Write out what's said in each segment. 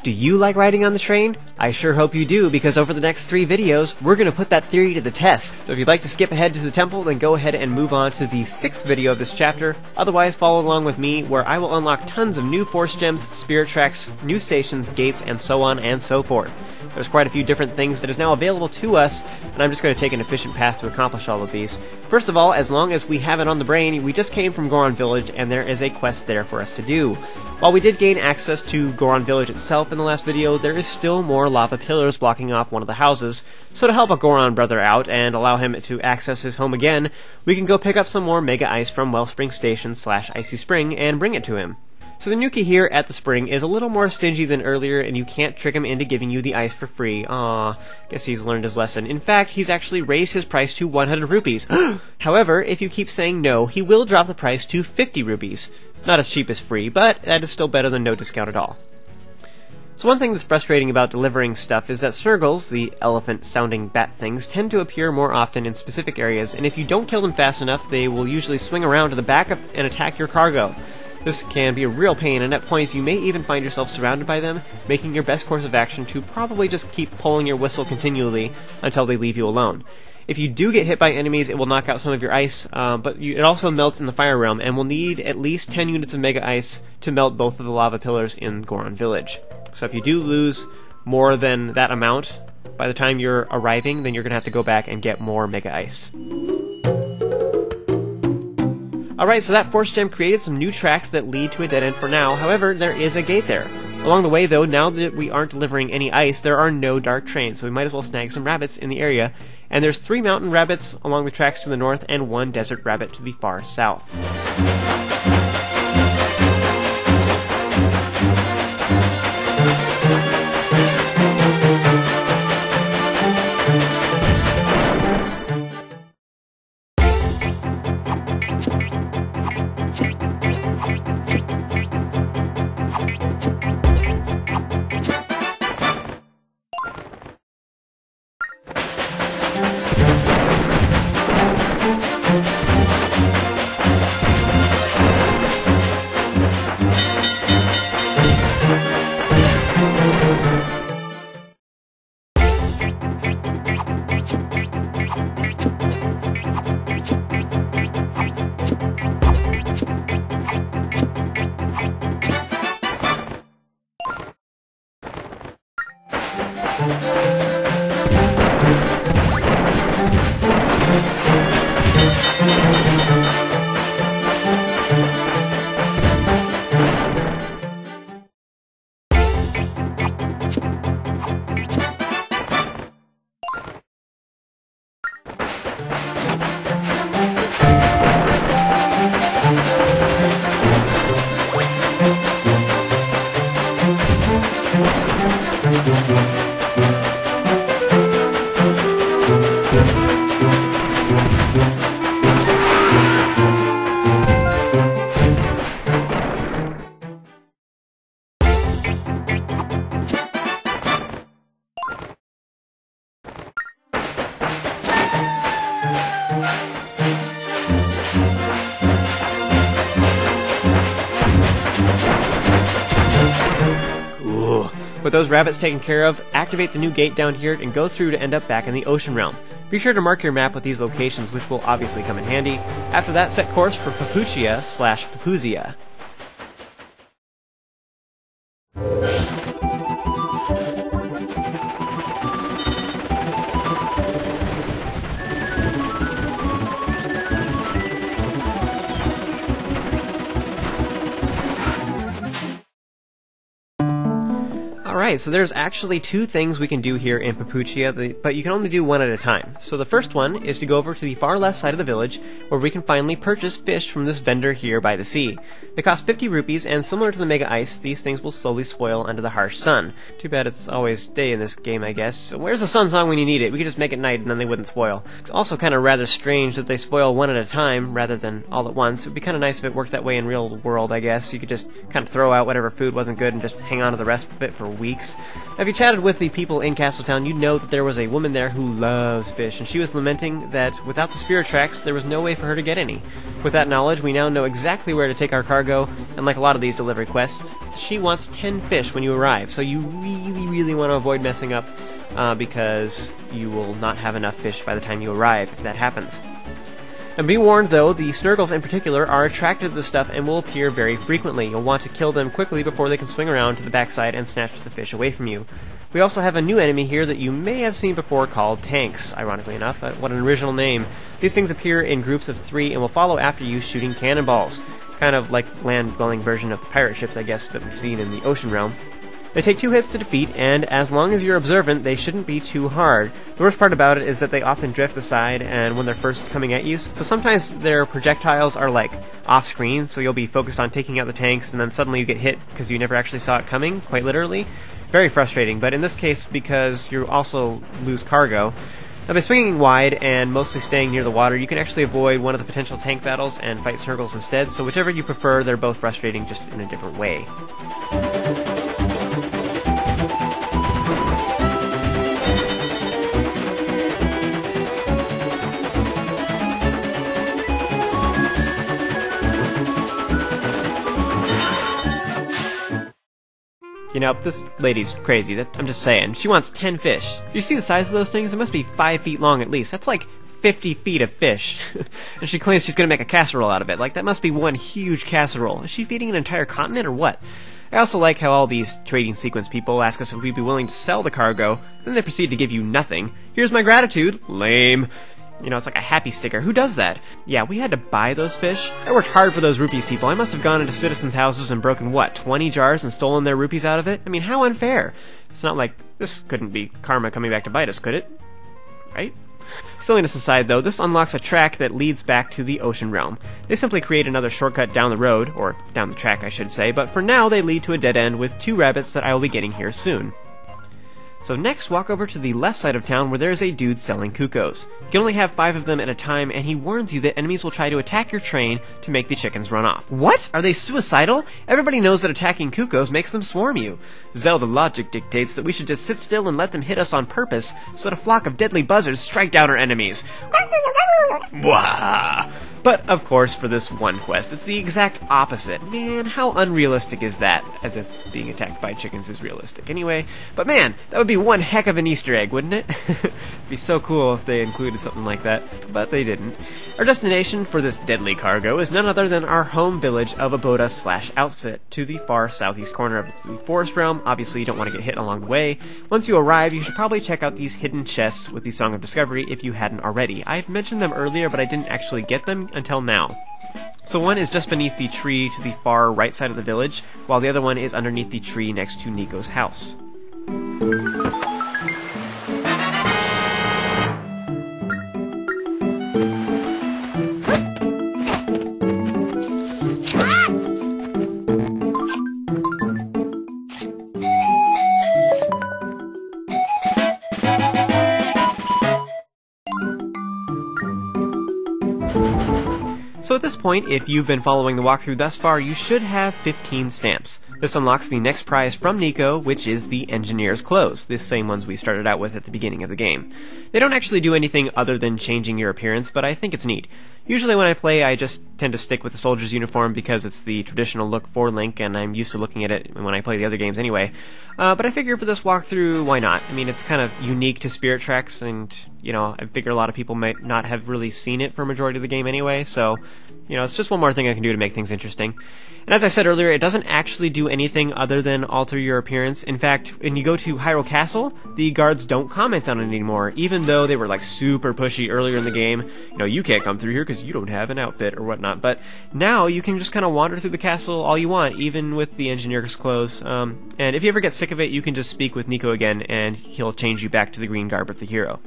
Do you like riding on the train? I sure hope you do, because over the next 3 videos, we're going to put that theory to the test. So if you'd like to skip ahead to the temple, then go ahead and move on to the 6th video of this chapter. Otherwise, follow along with me, where I will unlock tons of new force gems, spirit tracks, new stations, gates, and so on and so forth. There's quite a few different things that is now available to us, and I'm just going to take an efficient path to accomplish all of these. First of all, as long as we have it on the brain, we just came from Goron Village, and there is a quest there for us to do. While we did gain access to Goron Village itself in the last video, there is still more lava pillars blocking off one of the houses, so to help a Goron brother out and allow him to access his home again, we can go pick up some more Mega Ice from Wellspring Station / Icy Spring and bring it to him. So the Nuki here at the spring is a little more stingy than earlier, and you can't trick him into giving you the ice for free. Aww, guess he's learned his lesson. In fact, he's actually raised his price to 100 rupees. However, if you keep saying no, he will drop the price to 50 rupees. Not as cheap as free, but that is still better than no discount at all. So one thing that's frustrating about delivering stuff is that Snurgles, the elephant-sounding bat things, tend to appear more often in specific areas, and if you don't kill them fast enough, they will usually swing around to the back and attack your cargo. This can be a real pain, and at points you may even find yourself surrounded by them, making your best course of action to probably just keep pulling your whistle continually until they leave you alone. If you do get hit by enemies, it will knock out some of your ice, but it also melts in the Fire Realm, and will need at least 10 units of Mega Ice to melt both of the lava pillars in Goron Village. So if you do lose more than that amount by the time you're arriving, then you're going to have to go back and get more Mega Ice. Alright, so that force gem created some new tracks that lead to a dead end for now. However, there is a gate there. Along the way, though, now that we aren't delivering any ice, there are no dark trains, so we might as well snag some rabbits in the area. And there's 3 mountain rabbits along the tracks to the north, and 1 desert rabbit to the far south. With those rabbits taken care of, activate the new gate down here and go through to end up back in the ocean realm. Be sure to mark your map with these locations, which will obviously come in handy. After that, set course for Papuchia / Papuchia. Alright, so there's actually 2 things we can do here in Papuchia, but you can only do one at a time. So the first one is to go over to the far left side of the village, where we can finally purchase fish from this vendor here by the sea. They cost 50 rupees, and similar to the Mega Ice, these things will slowly spoil under the harsh sun. Too bad it's always day in this game, I guess. So where's the sun song when you need it? We could just make it night and then they wouldn't spoil. It's also kind of rather strange that they spoil one at a time, rather than all at once. It would be kind of nice if it worked that way in real world, I guess. You could just kind of throw out whatever food wasn't good and just hang on to the rest of it for weeks. weeks. If you chatted with the people in Castletown, you'd know that there was a woman there who loves fish, and she was lamenting that without the spirit tracks, there was no way for her to get any. With that knowledge, we now know exactly where to take our cargo, and like a lot of these delivery quests, she wants 10 fish when you arrive, so you really want to avoid messing up, because you will not have enough fish by the time you arrive if that happens. And be warned, though, the Snurgles in particular are attracted to the stuff and will appear very frequently. You'll want to kill them quickly before they can swing around to the backside and snatch the fish away from you. We also have a new enemy here that you may have seen before called Tanks, ironically enough. What an original name. These things appear in groups of 3 and will follow after you shooting cannonballs. Kind of like land-dwelling version of the pirate ships, I guess, that we've seen in the ocean realm. They take 2 hits to defeat, and as long as you're observant, they shouldn't be too hard. The worst part about it is that they often drift aside and when they're first coming at you, so sometimes their projectiles are like off-screen, so you'll be focused on taking out the tanks, and then suddenly you get hit because you never actually saw it coming, quite literally. Very frustrating, but in this case, because you also lose cargo, now by swinging wide and mostly staying near the water, you can actually avoid one of the potential tank battles and fight Snurgles instead, so whichever you prefer, they're both frustrating just in a different way. You know, this lady's crazy. I'm just saying. She wants 10 fish. You see the size of those things? They must be 5 feet long at least. That's like 50 feet of fish. And she claims she's going to make a casserole out of it. Like, that must be one huge casserole. Is she feeding an entire continent or what? I also like how all these trading sequence people ask us if we'd be willing to sell the cargo, then they proceed to give you nothing. Here's my gratitude. Lame. You know, it's like a happy sticker. Who does that? Yeah, we had to buy those fish. I worked hard for those rupees, people. I must have gone into citizens' houses and broken, what, 20 jars and stolen their rupees out of it? I mean, how unfair. It's not like this couldn't be karma coming back to bite us, could it? Right? Silliness aside, though, this unlocks a track that leads back to the ocean realm. They simply create another shortcut down the road, or down the track, I should say, but for now they lead to a dead end with 2 rabbits that I will be getting here soon. So next, walk over to the left side of town where there's a dude selling cuckoos. You can only have 5 of them at a time, and he warns you that enemies will try to attack your train to make the chickens run off. What? Are they suicidal? Everybody knows that attacking cuckoos makes them swarm you. Zelda logic dictates that we should just sit still and let them hit us on purpose so that a flock of deadly buzzards strike down our enemies. But, of course, for this one quest, it's the exact opposite. Man, how unrealistic is that? As if being attacked by chickens is realistic anyway. But man, that would be one heck of an Easter egg, wouldn't it? It'd be so cool if they included something like that. But they didn't. Our destination for this deadly cargo is none other than our home village of Aboda/Outset, to the far southeast corner of the forest realm. Obviously, you don't want to get hit along the way. Once you arrive, you should probably check out these hidden chests with the Song of Discovery if you hadn't already. I've mentioned them earlier, but I didn't actually get them until now. So one is just beneath the tree to the far right side of the village, while the other one is underneath the tree next to Nico's house. So at this point, if you've been following the walkthrough thus far, you should have 15 stamps. This unlocks the next prize from Nico, which is the Engineer's Clothes, the same ones we started out with at the beginning of the game. They don't actually do anything other than changing your appearance, but I think it's neat. Usually when I play, I just tend to stick with the soldier's uniform because it's the traditional look for Link, and I'm used to looking at it when I play the other games anyway. But I figure for this walkthrough, why not? I mean, it's kind of unique to Spirit Tracks, and, you know, I figure a lot of people might not have really seen it for a majority of the game anyway, so, you know, it's just one more thing I can do to make things interesting. And as I said earlier, it doesn't actually do anything other than alter your appearance. In fact, when you go to Hyrule Castle, the guards don't comment on it anymore, even though they were like super pushy earlier in the game. You know, you can't come through here because you don't have an outfit or whatnot. But now you can just kind of wander through the castle all you want, even with the Engineer's Clothes. And if you ever get sick of it, you can just speak with Nico again, and he'll change you back to the green garb of the hero.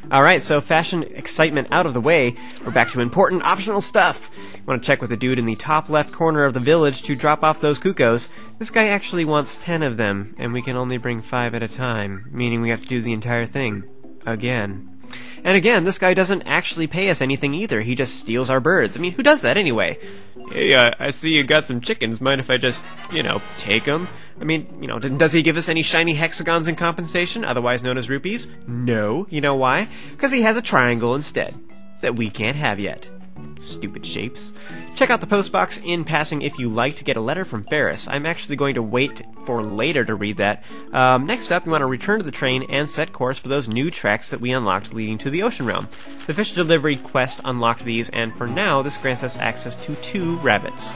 Alright, so fashion excitement out of the way, we're back to important optional stuff. You want to check with the dude in the top left corner of the village to drop off those cuckoos. This guy actually wants 10 of them, and we can only bring 5 at a time, meaning we have to do the entire thing. Again. And again, this guy doesn't actually pay us anything either. He just steals our birds. I mean, who does that anyway? Hey, I see you got some chickens. Mind if I just, take them? I mean, does he give us any shiny hexagons in compensation, otherwise known as rupees? No. You know why? Because he has a triangle instead, that we can't have yet. Stupid shapes. Check out the post box in passing if you like to get a letter from Ferris. I'm actually going to wait for later to read that. Next up, we want to return to the train and set course for those new tracks that we unlocked leading to the Ocean Realm. The Fish Delivery quest unlocked these, and for now, this grants us access to 2 rabbits.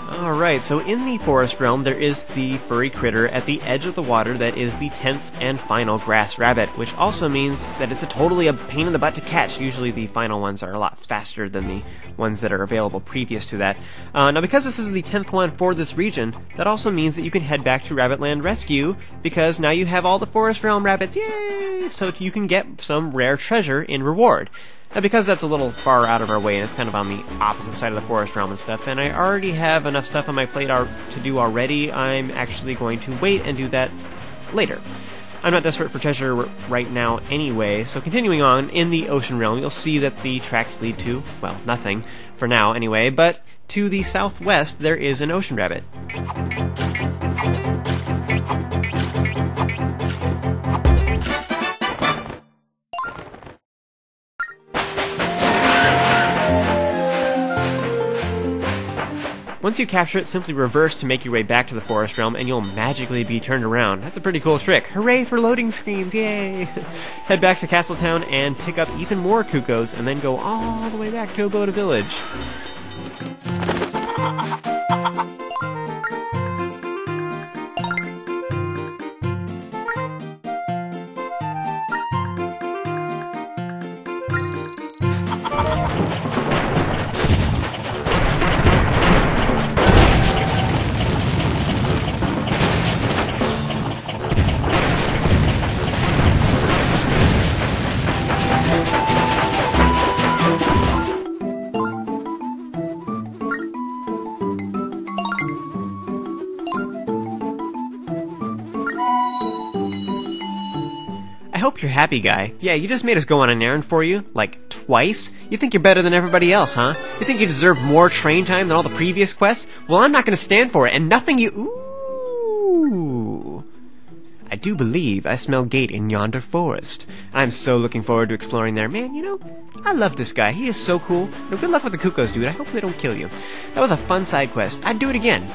Alright, so in the Forest Realm, there is the furry critter at the edge of the water that is the 10th and final grass rabbit, which also means that it's totally a pain in the butt to catch. Usually the final ones are a lot faster than the ones that are available previous to that. Now, because this is the 10th one for this region, that also means that you can head back to Rabbitland Rescue, because now you have all the Forest Realm rabbits, yay! So you can get some rare treasure in reward. Now, because that's a little far out of our way, and it's kind of on the opposite side of the Forest Realm and stuff, and I already have enough stuff on my plate to do already, I'm actually going to wait and do that later. I'm not desperate for treasure right now anyway, so continuing on, in the Ocean Realm, you'll see that the tracks lead to, well, nothing, for now anyway, but to the southwest, there is an ocean rabbit. Once you capture it, simply reverse to make your way back to the Forest Realm, and you'll magically be turned around. That's a pretty cool trick. Hooray for loading screens, yay! Head back to Castletown and pick up even more Cuckoos, and then go all the way back to Aboda Village. I hope you're happy, guy. Yeah, you just made us go on an errand for you, like, twice? You think you're better than everybody else, huh? You think you deserve more train time than all the previous quests? Well, I'm not gonna stand for it, and nothing you... Ooh... I do believe I smell gate in yonder forest. I'm so looking forward to exploring there. Man, I love this guy. He is so cool. Good luck with the Cuckoos, dude. I hope they don't kill you. That was a fun side quest. I'd do it again.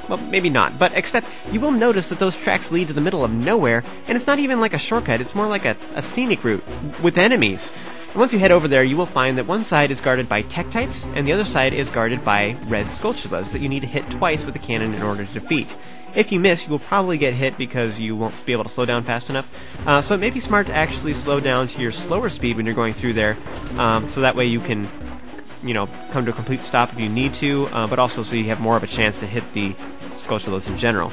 Well, maybe not, but except you will notice that those tracks lead to the middle of nowhere, and it's not even like a shortcut, it's more like a scenic route with enemies. And once you head over there, you will find that one side is guarded by Tektites, and the other side is guarded by red Skulltulas that you need to hit twice with a cannon in order to defeat. If you miss, you will probably get hit because you won't be able to slow down fast enough. So it may be smart to actually slow down to your slower speed when you're going through there, so that way you can come to a complete stop if you need to, but also so you have more of a chance to hit the Skulltulas in general.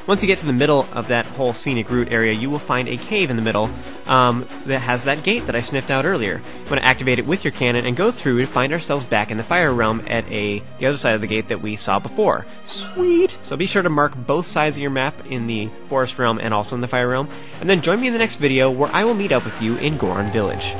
Once you get to the middle of that whole scenic route area, you will find a cave in the middle that has that gate that I sniffed out earlier. You want to activate it with your cannon and go through to find ourselves back in the Fire Realm at the other side of the gate that we saw before. Sweet! So be sure to mark both sides of your map in the Forest Realm and also in the Fire Realm, and then join me in the next video where I will meet up with you in Goron Village.